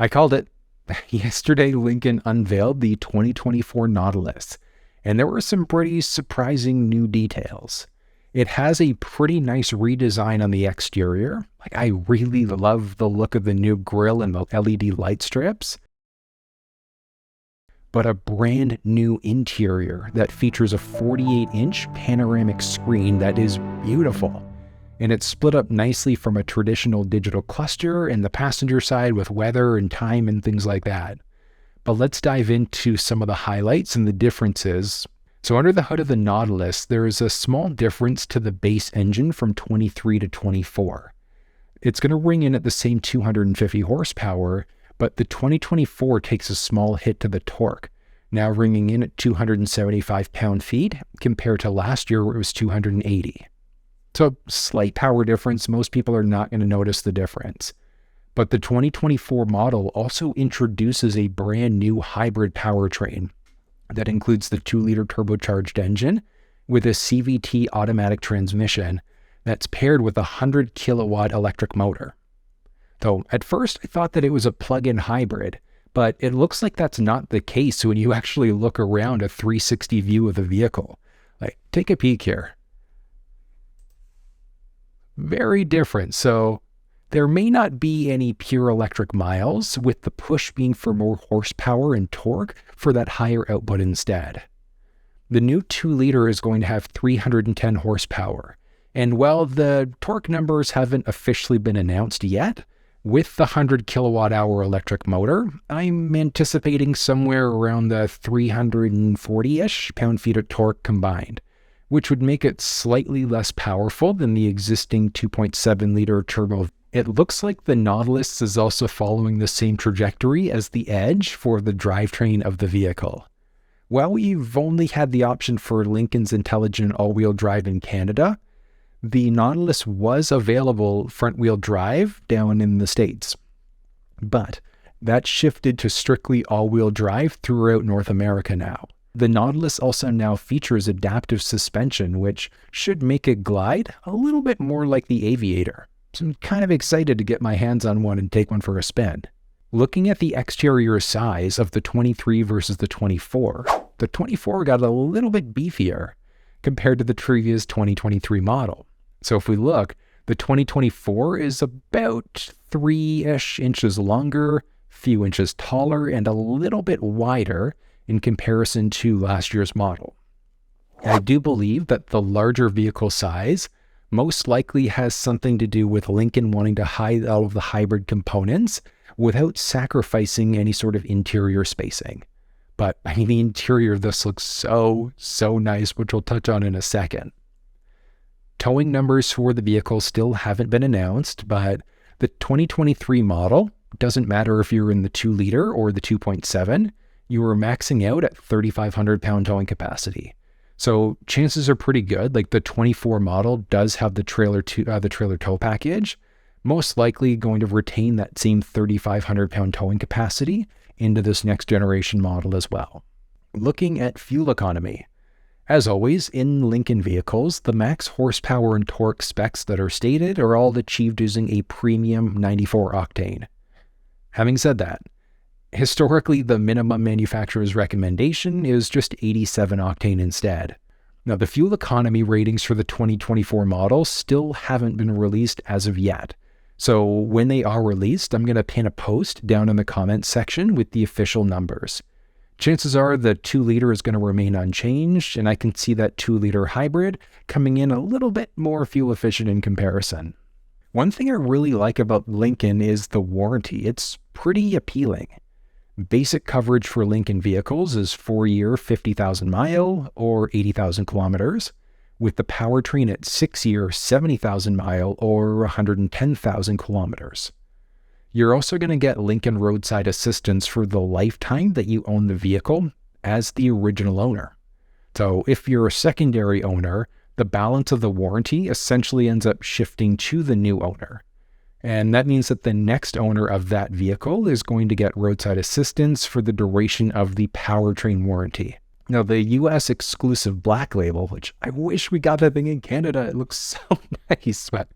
I called it. Yesterday, Lincoln unveiled the 2024 Nautilus, and there were some pretty surprising new details. It has a pretty nice redesign on the exterior. I really love the look of the new grille and the LED light strips, but a brand new interior that features a 48-inch panoramic screen that is beautiful. And it's split up nicely from a traditional digital cluster in the passenger side with weather and time and things like that. But let's dive into some of the highlights and the differences. So under the hood of the Nautilus, there is a small difference to the base engine from 23 to 24. It's going to ring in at the same 250 horsepower, but the 2024 takes a small hit to the torque, now ringing in at 275 pound-feet compared to last year where it was 280. So slight power difference, most people are not going to notice the difference. But the 2024 model also introduces a brand new hybrid powertrain that includes the 2-liter turbocharged engine with a CVT automatic transmission that's paired with a 100 kilowatt electric motor. Though at first I thought that it was a plug-in hybrid, but it looks like that's not the case when you actually look around a 360 view of the vehicle. Take a peek here. Very different. So there may not be any pure electric miles, with the push being for more horsepower and torque for that higher output instead. The new 2-liter is going to have 310 horsepower. And while the torque numbers haven't officially been announced yet, with the 100 kilowatt hour electric motor, I'm anticipating somewhere around the 340-ish pound-feet of torque combined, which would make it slightly less powerful than the existing 2.7-liter turbo. It looks like the Nautilus is also following the same trajectory as the Edge for the drivetrain of the vehicle. While we've only had the option for Lincoln's intelligent all-wheel drive in Canada, the Nautilus was available front-wheel drive down in the States. But that shifted to strictly all-wheel drive throughout North America now. The Nautilus also now features adaptive suspension, which should make it glide a little bit more like the Aviator. So I'm kind of excited to get my hands on one and take one for a spin. Looking at the exterior size of the 23 versus the 24 got a little bit beefier compared to the previous 2023 model. So if we look, the 2024 is about 3-ish inches longer, few inches taller, and a little bit wider in comparison to last year's model. I do believe that the larger vehicle size most likely has something to do with Lincoln wanting to hide all of the hybrid components without sacrificing any sort of interior spacing. But the interior of this looks so nice, which we'll touch on in a second. Towing numbers for the vehicle still haven't been announced, but the 2023 model, doesn't matter if you're in the 2-liter or the 2.7, you were maxing out at 3,500 pound towing capacity. So chances are pretty good. The 24 model does have the trailer tow package, most likely going to retain that same 3,500 pound towing capacity into this next generation model as well. Looking at fuel economy. As always, in Lincoln vehicles, the max horsepower and torque specs that are stated are all achieved using a premium 94 octane. Having said that, historically, the minimum manufacturer's recommendation is just 87 octane instead. Now, the fuel economy ratings for the 2024 model still haven't been released as of yet. So when they are released, I'm going to pin a post down in the comments section with the official numbers. Chances are the 2-liter is going to remain unchanged, and I can see that 2-liter hybrid coming in a little bit more fuel efficient in comparison. One thing I really like about Lincoln is the warranty. It's pretty appealing. Basic coverage for Lincoln vehicles is 4-year 50,000 mile or 80,000 kilometers, with the powertrain at 6-year 70,000 mile or 110,000 kilometers. You're also going to get Lincoln roadside assistance for the lifetime that you own the vehicle as the original owner. So if you're a secondary owner, the balance of the warranty essentially ends up shifting to the new owner. And that means that the next owner of that vehicle is going to get roadside assistance for the duration of the powertrain warranty. Now, the US exclusive black label, which I wish we got that thing in Canada, it looks so nice, but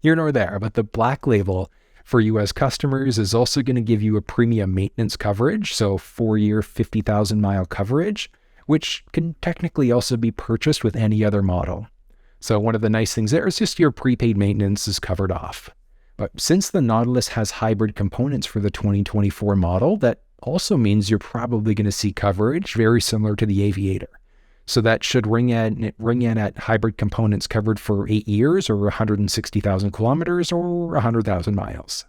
here nor there. But the black label for US customers is also going to give you a premium maintenance coverage, so 4-year, 50,000-mile coverage, which can technically also be purchased with any other model. So one of the nice things there is just your prepaid maintenance is covered off. But since the Nautilus has hybrid components for the 2024 model, that also means you're probably going to see coverage very similar to the Aviator. So that should ring in at hybrid components covered for 8 years or 160,000 kilometers or 100,000 miles.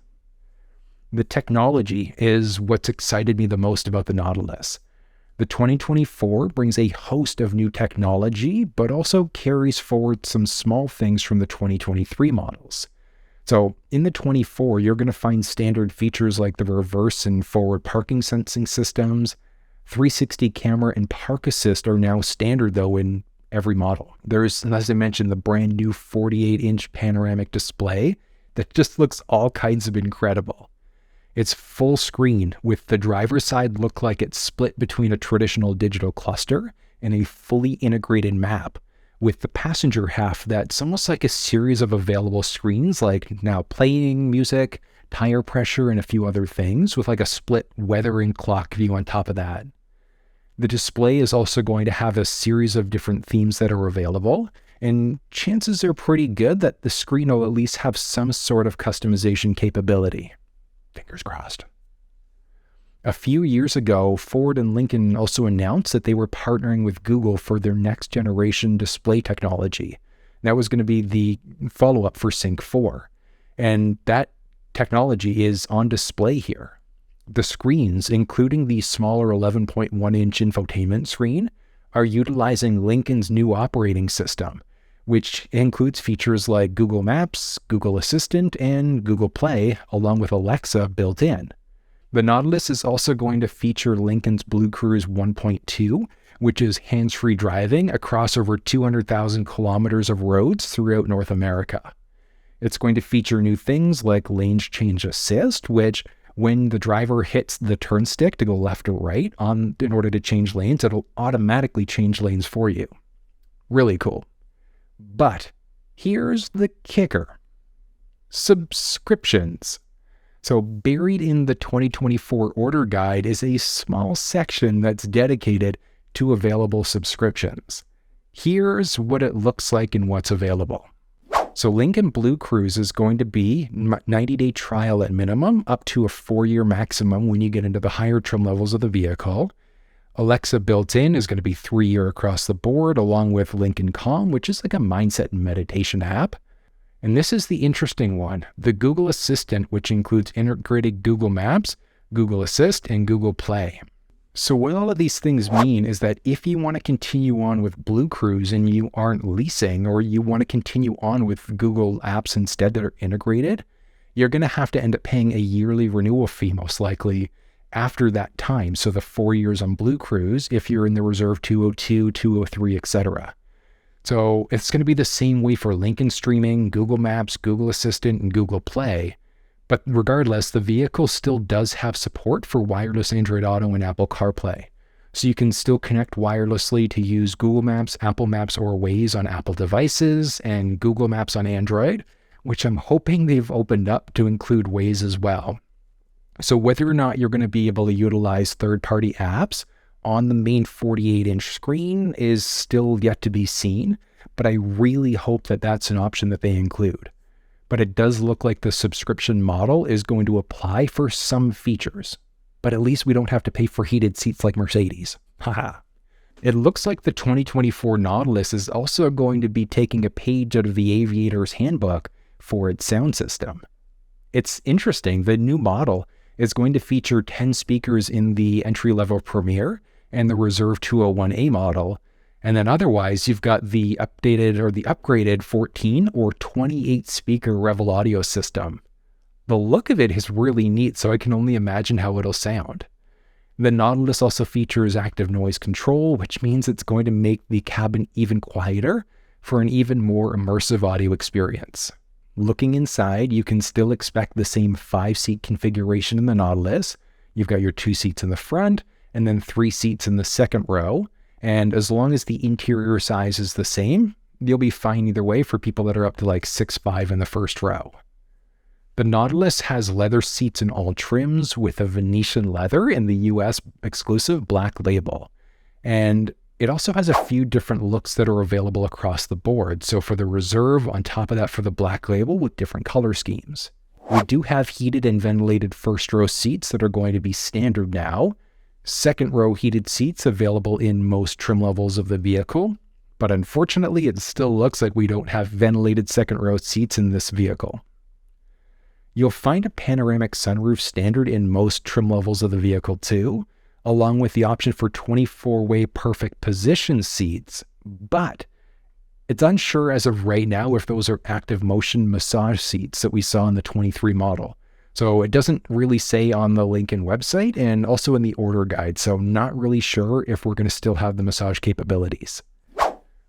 The technology is what's excited me the most about the Nautilus. The 2024 brings a host of new technology, but also carries forward some small things from the 2023 models. So in the 24, you're going to find standard features like the reverse and forward parking sensing systems. 360 camera and park assist are now standard though in every model. There's, as I mentioned, the brand new 48-inch panoramic display that just looks all kinds of incredible. It's full screen with the driver's side look like it's split between a traditional digital cluster and a fully integrated map, with the passenger half that's almost like a series of available screens like now playing music, tire pressure, and a few other things with like a split weather and clock view on top of that. The display is also going to have a series of different themes that are available, and chances are pretty good that the screen will at least have some sort of customization capability. Fingers crossed. A few years ago, Ford and Lincoln also announced that they were partnering with Google for their next generation display technology. That was going to be the follow-up for Sync 4. And that technology is on display here. The screens, including the smaller 11.1-inch infotainment screen, are utilizing Lincoln's new operating system, which includes features like Google Maps, Google Assistant, and Google Play, along with Alexa built in. The Nautilus is also going to feature Lincoln's BlueCruise 1.2, which is hands-free driving across over 200,000 kilometers of roads throughout North America. It's going to feature new things like lane change assist, which when the driver hits the turn stick to go left or right in order to change lanes, it'll automatically change lanes for you. Really cool. But here's the kicker. Subscriptions. So buried in the 2024 order guide is a small section that's dedicated to available subscriptions. Here's what it looks like and what's available. So Lincoln BlueCruise is going to be 90-day trial at minimum, up to a 4-year maximum when you get into the higher trim levels of the vehicle. Alexa built in is going to be 3-year across the board, along with Lincoln Calm, which is like a mindset and meditation app. And this is the interesting one, the Google Assistant, which includes integrated Google Maps, Google Assist, and Google Play. So what all of these things mean is that if you want to continue on with BlueCruise and you aren't leasing, or you want to continue on with Google apps instead that are integrated, you're going to have to end up paying a yearly renewal fee most likely after that time. So the 4 years on BlueCruise, if you're in the Reserve 202, 203, etc. So it's going to be the same way for Lincoln Streaming, Google Maps, Google Assistant, and Google Play. But regardless, the vehicle still does have support for wireless Android Auto and Apple CarPlay. So you can still connect wirelessly to use Google Maps, Apple Maps, or Waze on Apple devices, and Google Maps on Android, which I'm hoping they've opened up to include Waze as well. So whether or not you're going to be able to utilize third-party apps on the main 48-inch screen is still yet to be seen, but I really hope that that's an option that they include. But it does look like the subscription model is going to apply for some features. But at least we don't have to pay for heated seats like Mercedes. Haha. It looks like the 2024 Nautilus is also going to be taking a page out of the Aviator's handbook for its sound system. It's interesting, the new model is going to feature 10 speakers in the entry-level Premier and the Reserve 201A model, and then otherwise you've got the updated or the upgraded 14 or 28 speaker Revel audio system. The look of it is really neat, so I can only imagine how it'll sound. The Nautilus also features active noise control, which means it's going to make the cabin even quieter for an even more immersive audio experience. Looking inside, you can still expect the same 5-seat configuration in the Nautilus. You've got your 2 seats in the front, and then 3 seats in the second row. And as long as the interior size is the same, you'll be fine either way for people that are up to like 6'5" in the first row. The Nautilus has leather seats in all trims with a Venetian leather in the US exclusive black label. And it also has a few different looks that are available across the board. So for the Reserve, on top of that for the black label with different color schemes. We do have heated and ventilated first row seats that are going to be standard now. Second row heated seats available in most trim levels of the vehicle. But unfortunately, it still looks like we don't have ventilated second row seats in this vehicle. You'll find a panoramic sunroof standard in most trim levels of the vehicle too, along with the option for 24-way perfect position seats, but it's unsure as of right now if those are active motion massage seats that we saw in the 23 model. So it doesn't really say on the Lincoln website and also in the order guide, so not really sure if we're going to still have the massage capabilities.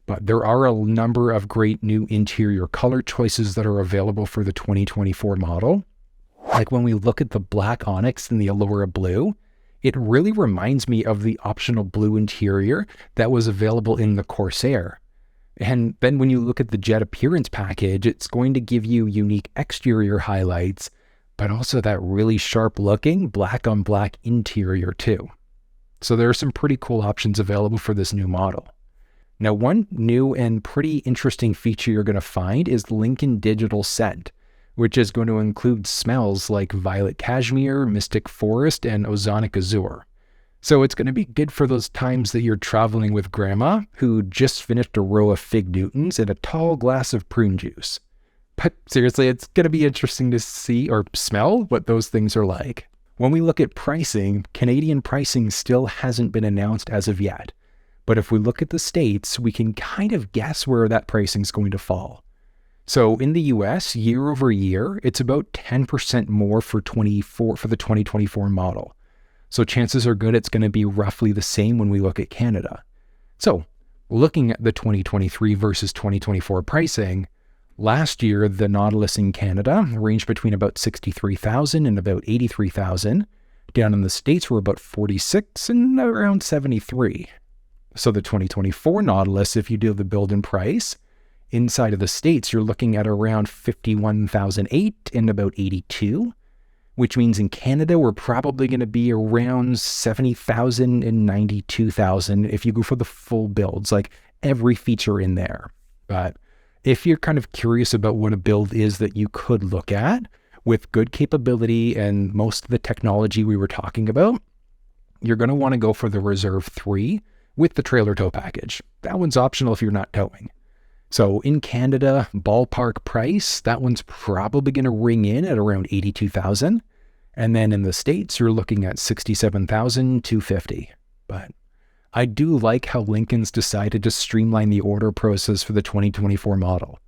But there are a number of great new interior color choices that are available for the 2024 model. Like when we look at the black onyx and the Allura blue, it really reminds me of the optional blue interior that was available in the Corsair. And then when you look at the Jet Appearance package, it's going to give you unique exterior highlights, but also that really sharp looking black on black interior too. So there are some pretty cool options available for this new model. Now, one new and pretty interesting feature you're going to find is Lincoln Digital Scent, which is going to include smells like Violet Cashmere, Mystic Forest, and Ozonic Azure. So it's going to be good for those times that you're traveling with grandma, who just finished a row of Fig Newtons and a tall glass of prune juice. But seriously, it's going to be interesting to see or smell what those things are like. When we look at pricing, Canadian pricing still hasn't been announced as of yet. But if we look at the States, we can kind of guess where that pricing is going to fall. So in the US, year over year, it's about 10% more for the 2024 model. So chances are good it's going to be roughly the same when we look at Canada. So looking at the 2023 versus 2024 pricing, last year the Nautilus in Canada ranged between about $63,000 and about $83,000. Down in the States were about $46,000 and around $73,000. So the 2024 Nautilus, if you do the build and price, inside of the States, you're looking at around $51,800 and about $82,000, which means in Canada, we're probably going to be around $70,000 and $92,000 if you go for the full builds, like every feature in there. But if you're kind of curious about what a build is that you could look at with good capability and most of the technology we were talking about, you're going to want to go for the Reserve 3 with the trailer tow package. That one's optional if you're not towing. So in Canada, ballpark price, that one's probably going to ring in at around $82,000. And then in the States, you're looking at $67,250. But I do like how Lincoln's decided to streamline the order process for the 2024 model.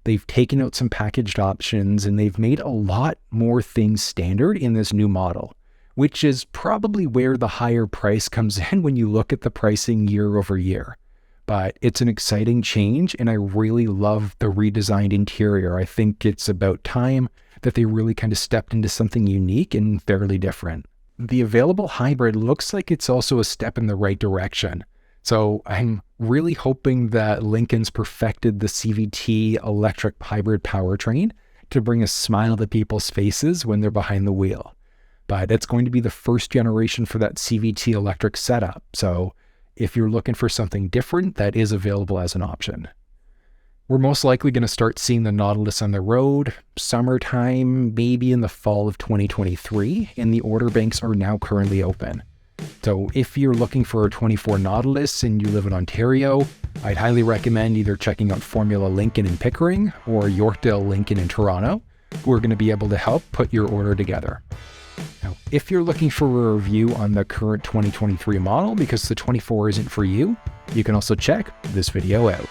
They've taken out some packaged options and they've made a lot more things standard in this new model, which is probably where the higher price comes in when you look at the pricing year over year. But it's an exciting change, and I really love the redesigned interior. I think it's about time that they really kind of stepped into something unique and fairly different. The available hybrid looks like it's also a step in the right direction. So I'm really hoping that Lincoln's perfected the CVT electric hybrid powertrain to bring a smile to people's faces when they're behind the wheel. But it's going to be the first generation for that CVT electric setup. So if you're looking for something different, that is available as an option. We're most likely going to start seeing the Nautilus on the road summertime, maybe in the fall of 2023, and the order banks are now currently open. So if you're looking for a 24 Nautilus and you live in Ontario, I'd highly recommend either checking out Formula Lincoln in Pickering or Yorkdale Lincoln in Toronto, who are going to be able to help put your order together. Now, if you're looking for a review on the current 2023 model because the 24 isn't for you, you can also check this video out.